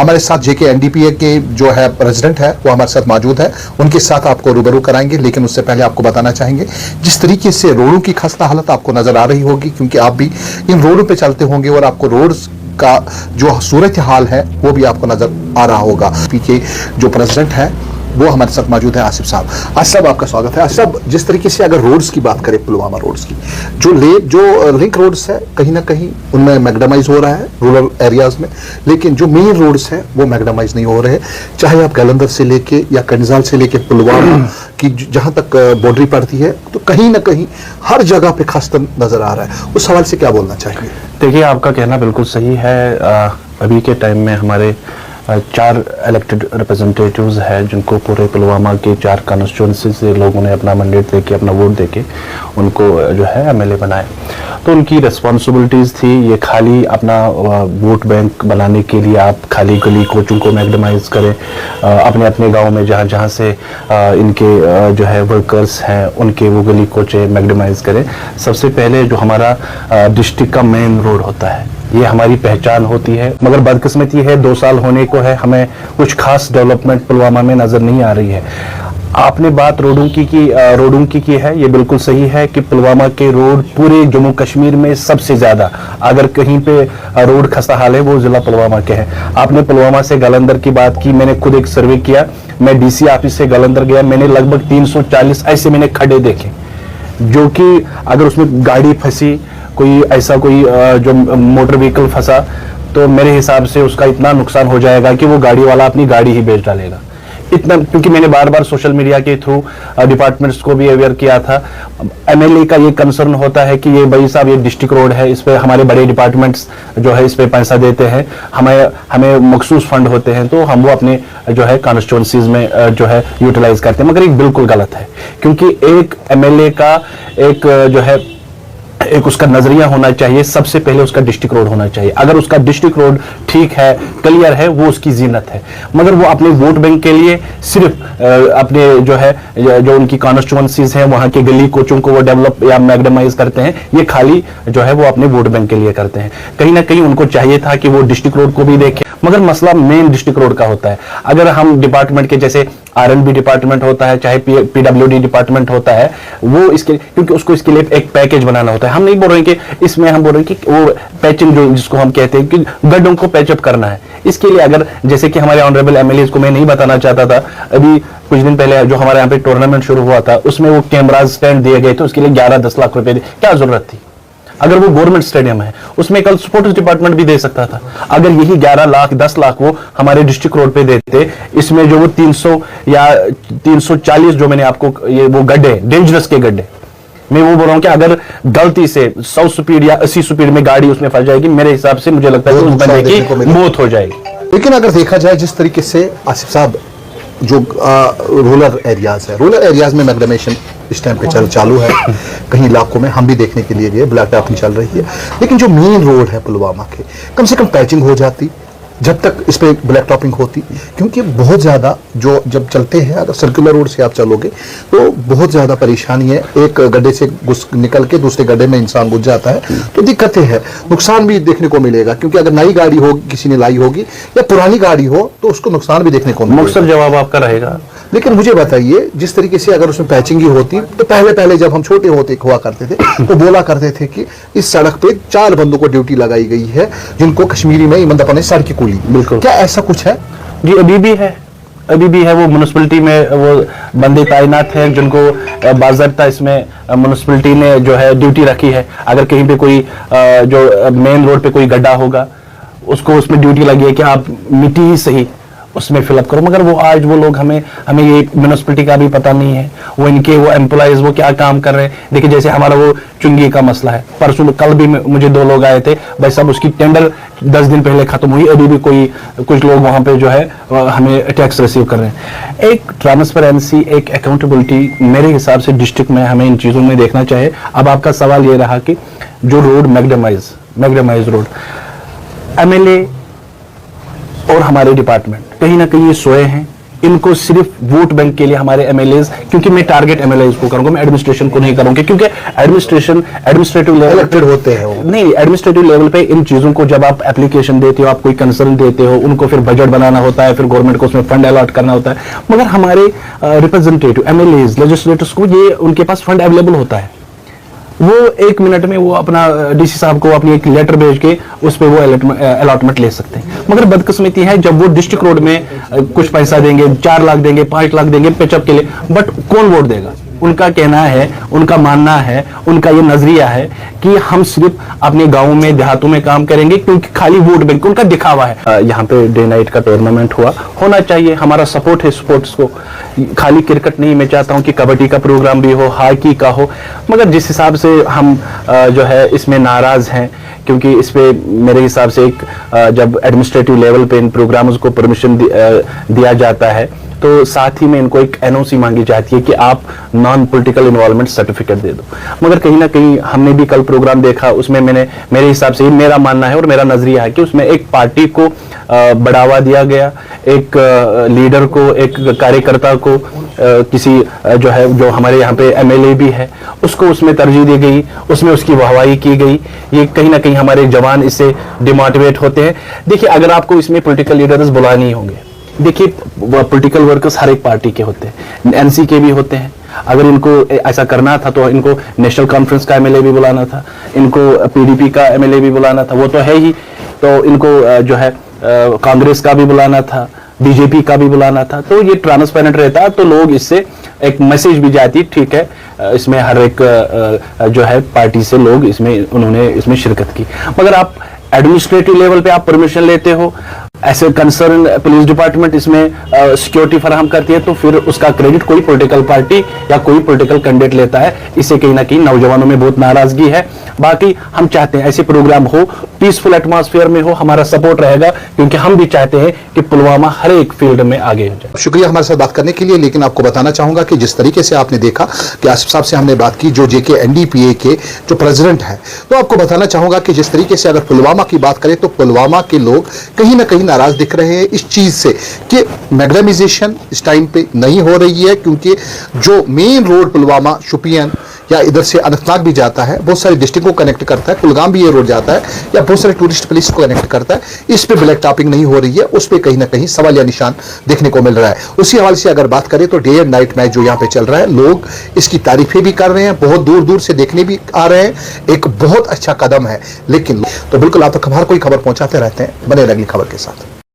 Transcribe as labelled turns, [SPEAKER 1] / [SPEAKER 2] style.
[SPEAKER 1] हमारे साथ जेके एनडीपीए के जो है प्रेसिडेंट है वो हमारे साथ मौजूद है, उनके साथ आपको रूबरू कराएंगे। लेकिन उससे पहले आपको बताना चाहेंगे जिस तरीके से रोडों की खस्ता हालत आपको नजर आ रही होगी, क्योंकि आप भी इन रोडों पे चलते होंगे और आपको रोड का जो सूरत हाल है वो भी आपको नजर आ रहा होगा। पीके जो प्रेसिडेंट है वो हमारे साथ मौजूद है, आसिफ साहब। आसिफ साहब आपका स्वागत है। आसिफ साहब, जिस तरीके से अगर रोड्स की बात करें, पुलवामा रोड्स की जो लिंक रोड्स है कहीं ना कहीं उनमें मैगडमाइज हो रहा है रूरल एरियाज में, लेकिन जो मेन रोड्स हैं वो मैगडमाइज नहीं हो रहे। चाहे आप गलंदर से लेके या कंजल से लेके पुलवामा की जहां तक बाउंड्री पड़ती है, तो कहीं ना कहीं हर जगह पे खस्ता नजर आ रहा है। उस सवाल से क्या बोलना चाहिए?
[SPEAKER 2] देखिए, आपका कहना बिल्कुल सही है। अभी के टाइम में हमारे 4 इलेक्टेड रिप्रेजेंटेटिव्स हैं जिनको पूरे पुलवामा के 4 कॉन्स्टिट्यूंसी से लोगों ने अपना मैंडेट देके, अपना वोट देके उनको जो है एमएलए बनाए। तो उनकी रिस्पॉन्सिबिलिटीज़ थी ये खाली अपना वोट बैंक बनाने के लिए आप खाली गली कोचों को मैगडमाइज करें, अपने अपने गांव में जहाँ जहाँ से इनके जो है वर्कर्स हैं उनके वो गली कोचे मैगडमाइज करें। सबसे पहले जो हमारा डिस्ट्रिक्ट का मेन रोड होता है, ये हमारी पहचान होती है, मगर बदकिस्मती है 2 साल होने को है, हमें कुछ खास डेवलपमेंट पुलवामा में नजर नहीं आ रही है। आपने बात रोडों की है, ये बिल्कुल सही है कि पुलवामा के रोड पूरे जम्मू कश्मीर में सबसे ज्यादा, अगर कहीं पे रोड खस्ता हाल है वो जिला पुलवामा के है। आपने पुलवामा से गलंदर की बात की, मैंने खुद एक सर्वे किया, मैं डीसी ऑफिस से गलंदर गया, मैंने लगभग 340 ऐसे मैंने खड्डे देखे, जो कि अगर उसमें गाड़ी फंसी, कोई ऐसा कोई जो मोटर व्हीकल फंसा, तो मेरे हिसाब से उसका इतना नुकसान हो जाएगा कि वो गाड़ी वाला अपनी गाड़ी ही बेच डालेगा। इतना, क्योंकि मैंने बार बार सोशल मीडिया के थ्रू डिपार्टमेंट्स को भी अवेयर किया था। एमएलए का ये कंसर्न होता है कि ये भाई साहब ये डिस्ट्रिक्ट रोड है, इस पे हमारे बड़े डिपार्टमेंट्स जो है इस पे पैसा देते हैं, हमें मखसूस फंड होते हैं, तो हम वो अपने जो है कॉन्स्टिट्यूंसीज में जो है यूटिलाइज करते हैं। मगर ये बिल्कुल गलत है, क्योंकि एक एमएलए का एक जो है एक उसका नजरिया होना चाहिए, सबसे पहले उसका डिस्ट्रिक्ट रोड होना चाहिए। अगर उसका डिस्ट्रिक्ट रोड ठीक है, क्लियर है, वो उसकी जीनत है। मगर वो अपने वोट बैंक के लिए सिर्फ अपने जो है जो उनकी कॉन्स्टिट्यूएंसीज हैं वहां के गली कोचों को वो डेवलप या मैगडमाइज करते हैं, ये खाली जो है वो अपने वोट बैंक के लिए करते हैं। कहीं ना कहीं उनको चाहिए था कि वो डिस्ट्रिक्ट रोड को भी देखें, मगर मसला मेन डिस्ट्रिक्ट रोड का होता है। अगर हम डिपार्टमेंट के जैसे आरएनबी डिपार्टमेंट होता है, चाहे पीडब्ल्यूडी डिपार्टमेंट होता है, वो इसके क्योंकि उसको इसके लिए एक पैकेज बनाना होता है। हम नहीं बोल रहे हैं कि इसमें, हम बोल रहे हैं कि वो पैचिंग जो जिसको हम कहते हैं कि गड्ढों को पैचअप करना है, इसके लिए अगर जैसे कि हमारे ऑनरेबल एमएलए को मैं नहीं बताना चाहता था, अभी कुछ दिन पहले जो हमारे यहाँ पे टूर्नामेंट शुरू हुआ था उसमें वो कैमराज स्टैंड दिए गए थे, उसके लिए 11-10 लाख रुपए क्या जरूरत थी? अगर वो गवर्नमेंट स्टेडियम है उसमें कल स्पोर्ट्स डिपार्टमेंट भी दे सकता था। अगर यही 11 लाख 10 लाख वो हमारे डिस्ट्रिक्ट रोड पे देते, इसमें जो वो 300 या 340 जो मैंने आपको ये वो गड्ढे, डेंजरस के गड्ढे, मैं वो बोल रहा हूं कि अगर गलती से 100 स्पीड या 80 स्पीड में गाड़ी उसमें फंस जाएगी, मेरे हिसाब से मुझे लगता है कि उस बंदे की मौत हो जाएगी।
[SPEAKER 1] लेकिन अगर देखा जाए जिस तरीके से आसिफ साहब जो रूरल एरियाज में मैगडमेशन इस टाइम पे चालू है, कहीं इलाकों में हम भी देखने के लिए गए, ब्लैक टॉपिंग चल रही है, लेकिन जो मेन रोड है पुलवामा के, कम से कम पैचिंग हो जाती जब तक इस पे ब्लैक टॉपिंग होती, क्योंकि बहुत ज़्यादा जो जब चलते हैं, अगर सर्कुलर रोड से आप चलोगे तो बहुत ज़्यादा परेशानी है। एक गड्ढे से निकल के दूसरे गड्ढे में इंसान घुस जाता है, तो दिक्कतें हैं, नुकसान भी देखने को मिलेगा। क्योंकि अगर नई गाड़ी होगी, किसी ने लाई होगी, या पुरानी गाड़ी हो, तो उसको नुकसान भी देखने को मिलेगा।
[SPEAKER 2] मुख्तसर जवाब आपका रहेगा।
[SPEAKER 1] लेकिन मुझे बताइए, जिस तरीके से अगर उसमें पैचिंग ही होती, तो पहले जब हम छोटे हुआ करते थे तो बोला करते थे कि इस सड़क पे 4 बंदों को ड्यूटी लगाई गई है, जिनको कश्मीरी में ईमन सड़क की कुली।
[SPEAKER 2] बिल्कुल,
[SPEAKER 1] क्या ऐसा कुछ है?
[SPEAKER 2] जी, अभी भी है। वो म्युनिसिपैलिटी में वो बंदे तैनात हैं जिनको बाज़ाब्ता इसमें म्युनिसिपैलिटी ने जो है ड्यूटी रखी है। अगर कहीं पे कोई जो मेन रोड पे कोई गड्ढा होगा, उसको उसमें ड्यूटी लगी है कि आप मिट्टी ही सही उसमें फिलअप करो। मगर वो आज वो लोग हमें ये म्युनिसिपैलिटी का भी पता नहीं है, वो इनके वो एम्प्लॉयज वो क्या काम कर रहे हैं। देखिए, जैसे हमारा वो चुंगी का मसला है, परसों कल भी मुझे 2 लोग आए थे, भाई साहब उसकी टेंडर 10 दिन पहले खत्म हुई, अभी भी कुछ लोग वहां पे जो है हमें टैक्स रिसीव कर रहे हैं। एक ट्रांसपेरेंसी, एक अकाउंटेबिलिटी मेरे हिसाब से डिस्ट्रिक्ट में हमें इन चीजों में देखना चाहिए। अब आपका सवाल ये रहा कि जो रोड मैगडमाइज रोड, एमएलए और हमारे डिपार्टमेंट कहीं ना कहीं ये सोए हैं इनको सिर्फ वोट बैंक के लिए हमारे एमएलए, क्योंकि मैं टारगेट एमएलए को करूंगा, मैं एडमिनिस्ट्रेशन को नहीं करूंगा, क्योंकि एडमिनिस्ट्रेटिव लेवल
[SPEAKER 1] इलेक्टेड होते हैं वो।
[SPEAKER 2] नहीं, एडमिनिस्ट्रेटिव लेवल पे इन चीजों को जब आप एप्लीकेशन देते हो, आप कोई कंसर्न देते हो, उनको फिर बजट बनाना होता है, फिर गवर्नमेंट को उसमें फंड अलॉट करना होता है। मगर हमारे रिप्रेजेंटेटिव एमएलए लेजिस्लेटर्स को ये उनके पास फंड अवेलेबल होता है, वो 1 मिनट में वो अपना डीसी साहब को अपनी एक लेटर भेज के उस पर वो अलॉटमेंट ले सकते हैं। मगर बदकिस्मती है जब वो डिस्ट्रिक्ट रोड में कुछ पैसा देंगे, 4 लाख देंगे, 5 लाख देंगे पेचअप के लिए, बट कौन वोट देगा? उनका कहना है, उनका मानना है, उनका ये नजरिया है कि हम सिर्फ अपने गांवों में देहातों में काम करेंगे क्योंकि खाली वोट बैंक उनका दिखावा है। यहाँ पे डे नाइट का टूर्नामेंट होना चाहिए, हमारा सपोर्ट है स्पोर्ट्स को, खाली क्रिकेट नहीं, मैं चाहता हूँ कि कबड्डी का प्रोग्राम भी हो, हॉकी का हो। मगर जिस हिसाब से हम जो है इसमें नाराज हैं, क्योंकि इस पे मेरे हिसाब से जब एडमिनिस्ट्रेटिव लेवल पे इन प्रोग्राम्स को परमिशन दिया जाता है तो साथ ही में इनको एक एनओसी मांगी जाती है कि आप नॉन पॉलिटिकल इन्वॉल्वमेंट सर्टिफिकेट दे दो। मगर कहीं ना कहीं हमने भी कल प्रोग्राम देखा, उसमें मेरे हिसाब से मेरा मानना है और मेरा नजरिया है कि उसमें एक पार्टी को बढ़ावा दिया गया, एक लीडर को, एक कार्यकर्ता को, किसी जो हमारे यहाँ पे एमएलए भी है उसको उसमें तरजीह दी गई, उसमें उसकी वाहवाही की गई। ये कहीं ना कहीं हमारे जवान इससे डिमोटिवेट होते हैं। देखिए, अगर आपको इसमें पॉलिटिकल लीडर्स बुलाने ही होंगे, देखिए पॉलिटिकल वर्कर्स हर एक पार्टी के होते हैं, एनसी के भी होते हैं। अगर इनको ऐसा करना था तो इनको नेशनल कॉन्फ्रेंस का एमएलए भी बुलाना था, इनको पीडीपी का एमएलए भी बुलाना था, वो तो है ही, तो इनको जो है कांग्रेस का भी बुलाना था, बीजेपी का भी बुलाना था। तो ये ट्रांसपेरेंट रहता तो लोग इससे एक मैसेज भी जाती, ठीक है, इसमें हर एक जो है पार्टी से लोग उन्होंने इसमें शिरकत की। मगर आप एडमिनिस्ट्रेटिव लेवल पे आप परमिशन लेते हो, ऐसे कंसर्न पुलिस डिपार्टमेंट इसमें सिक्योरिटी फराहम करती है, तो फिर उसका क्रेडिट कोई पॉलिटिकल पार्टी या कोई पॉलिटिकल कैंडिडेट लेता है। इससे कहीं ना कहीं नौजवानों में बहुत नाराजगी है। बाकी हम चाहते हैं ऐसे प्रोग्राम हो, पीसफुल एटमॉस्फेयर में हो, हमारा सपोर्ट रहेगा, क्योंकि हम भी चाहते हैं कि पुलवामा हर एक फील्ड में आगे हो जाए।
[SPEAKER 1] शुक्रिया हमारे साथ बात करने के लिए। लेकिन आपको बताना चाहूंगा कि जिस तरीके से आपने देखा कि आसिफ साहब से हमने बात की, जो जेके एनडीपीए के जो प्रेसिडेंट है, तो आपको बताना चाहूंगा कि जिस तरीके से अगर पुलवामा की बात करें तो पुलवामा के लोग कहीं ना कहीं नाराज दिख रहे हैं इस चीज से कि मैग्नेटाइजेशन इस टाइम पे नहीं हो रही है, क्योंकि जो मेन रोड पुलवामा शोपियान या इधर से अनंतनाग भी जाता है, बहुत सारे डिस्ट्रिक्ट को कनेक्ट करता है, कुलगाम भी ये रोड जाता है, या बहुत सारे टूरिस्ट प्लेस को कनेक्ट करता है, इस पे ब्लैक टॉपिंग नहीं हो रही है, उस पे कहीं ना कहीं सवाल या निशान देखने को मिल रहा है। उसी हवाले से अगर बात करें तो डे एंड नाइट मैच जो यहाँ पे चल रहा है, लोग इसकी तारीफें भी कर रहे हैं, बहुत दूर दूर से देखने भी आ रहे हैं, एक बहुत अच्छा कदम है। लेकिन तो बिल्कुल आप तक हर कोई खबर पहुंचाते रहते हैं, बने रहिए खबर के साथ।